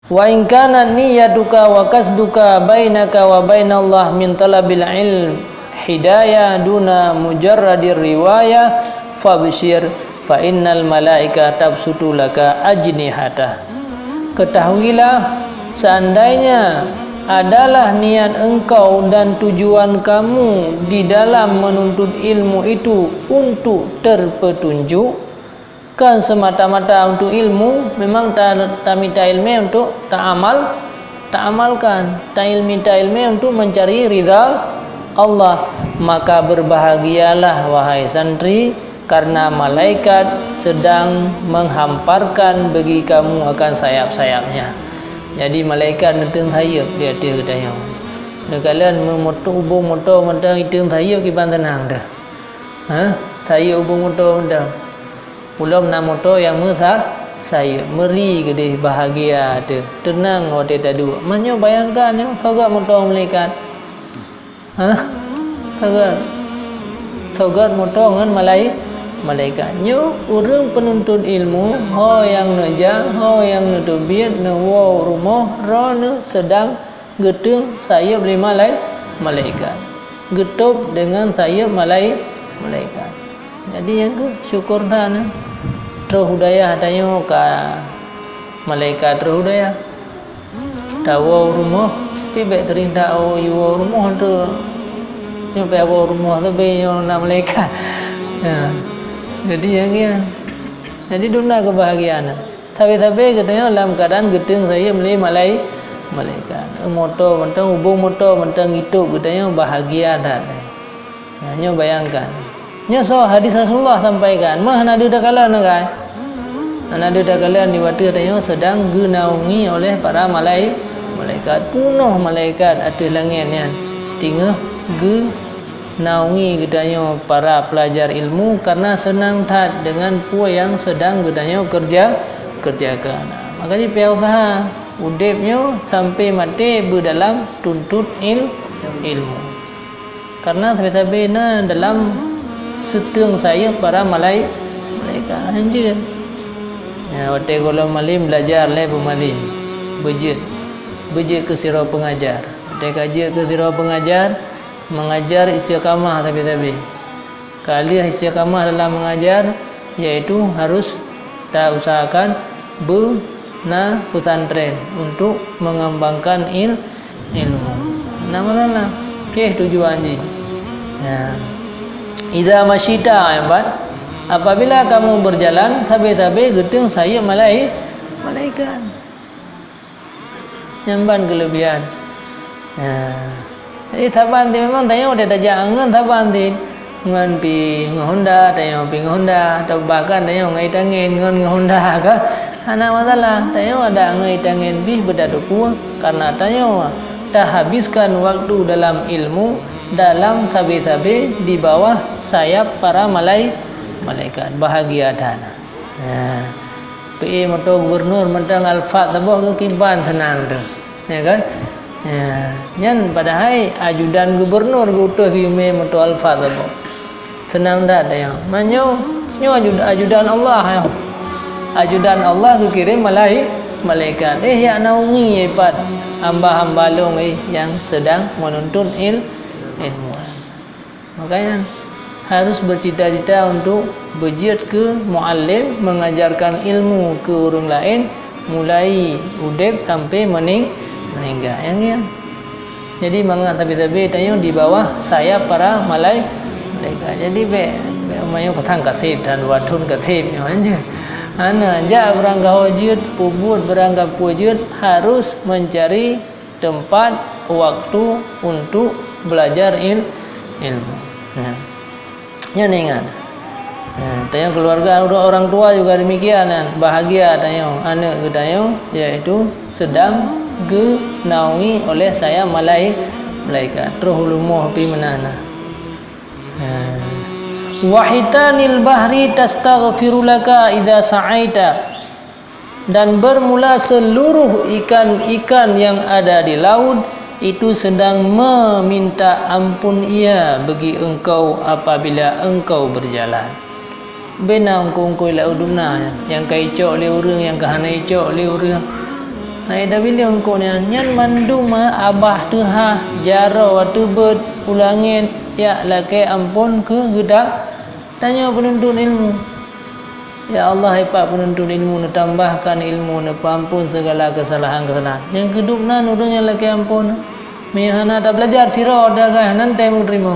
Wa in kana niyyatuka wa kasduka bainaka wa bainallah min talabil ilm hidayah duna mujarradir riwayah fabshir fa innal malaika tabsutu laka ajnihata. Ketahuilah, seandainya adalah niat engkau dan tujuan kamu di dalam menuntut ilmu itu untuk terpetunjuk, kan semata-mata untuk ilmu, memang tak minta ilmu untuk tak amalkan, tak ilmu untuk mencari ridha Allah, maka berbahagialah wahai santri, karena malaikat sedang menghamparkan bagi kamu akan sayap-sayapnya. Jadi malaikat nenteng sayap dia katanya. Kalian memotor ubung motor mentang itu sayap kiban tenang dah. Sayap ubung motor mentang. Ulam nak motor yang mesah saya meri ke dia bahagia tu tenang waktu tadi. Manyo bayangkan yang sogat motor malaikat. Sogat motor dengan malaikatnya orang penuntut ilmu ho yang neja ho yang nutubiat newo rumah rona sedang getung sayap lima malaikat getup dengan sayap malaikat. Jadi yang ke syukur dah terhudaya tanya ke malaikat terhudaya tahu rumah tapi terinta you rumah tu nyampe rumah tu be yang nak malaikat. Jadi yang ni jadi dunia kebahagiaan sampai-sampai katanya dalam keadaan getung saya beli malaikat motor mentang hubung motor mentang itu katanya bahagia dah. Hanya bayangkan so hadis Rasulullah sampaikan mah nadu dah kala nagai nadu dah kala ni waktu katanya sedang genaungi oleh para malaikat penuh malaikat atas langitnya tinggal naungi katanya para pelajar ilmu karena senang tat dengan puan yang sedang katanya kerjakan. Makanya pihak usaha udipnya sampai mati berdalam tuntut ilmu. Karena sampai-sampai dalam seteng saya para malaikat anjir. Ya waktu kalau malim belajar le pemalim bejit ke sirah pengajar. Waktu kaji ke sirah pengajar mengajar istiqamah tapi kali istiqamah dalam mengajar yaitu harus kita usahakan pesantren untuk mengembangkan ilmu. Nama tujuan ni. Ya. Idza masyita ayat apabila kamu berjalan sampai-sampai getung saya malaikat nyamban kelebihan. Ya. Jadi taban ti memang tanya udah dah jangan taban ti ngan pi Honda tanya pi Honda atau bahkan tanya ngai tangin ngan Honda ka ana masalah tanya ada ngai tangin bi berdaduku karena tanya dah habiskan waktu dalam ilmu dalam sabi-sabi di bawah sayap para malaikat bahagia dana. Nah, PE motor gubernur mentang alfa taboh ke kiban tenang tu. Ya kan? Ya, nyan padahal ajudan gubernur gutuh yume motor alfa taboh. Senang dah yang manyo ajudan Allah ya. Ajudan Allah dikirim malaikat. Ya naungi pat hamba-hamba long yang sedang menuntut ilmu. Makanya harus bercita-cita untuk berjihad ke muallim mengajarkan ilmu ke orang lain mulai udip sampai meninggal yang ya. Jadi mangat tapi tanya di bawah saya para malaikat. Jadi mayo ketang kasih dan wadun kasih aja. Ana ja berangkat wajud pubut berangkat wajud harus mencari tempat waktu untuk belajar ilmu. Ya ingat. Tanya keluarga orang tua juga demikian bahagia tanya anak tanya yaitu sedang genaungi oleh saya malaikat terhulumuh pi menana. Wahitanil bahri tastaghfiru laka idza sa'aita, dan bermula seluruh ikan-ikan yang ada di laut itu sedang meminta ampun ia bagi engkau apabila engkau berjalan. Benang kongkoi la udumna yang kai cok le urang yang kahana cok le urang. Nah, ida bila engkau ni nyan mandum abah tu jara waktu ber ulangin ya laki ampun ke gedak tanya penuntut ilmu. Ya Allah, hebat penuntut ilmu, tambahkan ilmu, ampun segala kesalahan-kesalahan. Yang kedua nan udahnya laki ampun. Mihana tak belajar sirah dah kan nanti mau terima.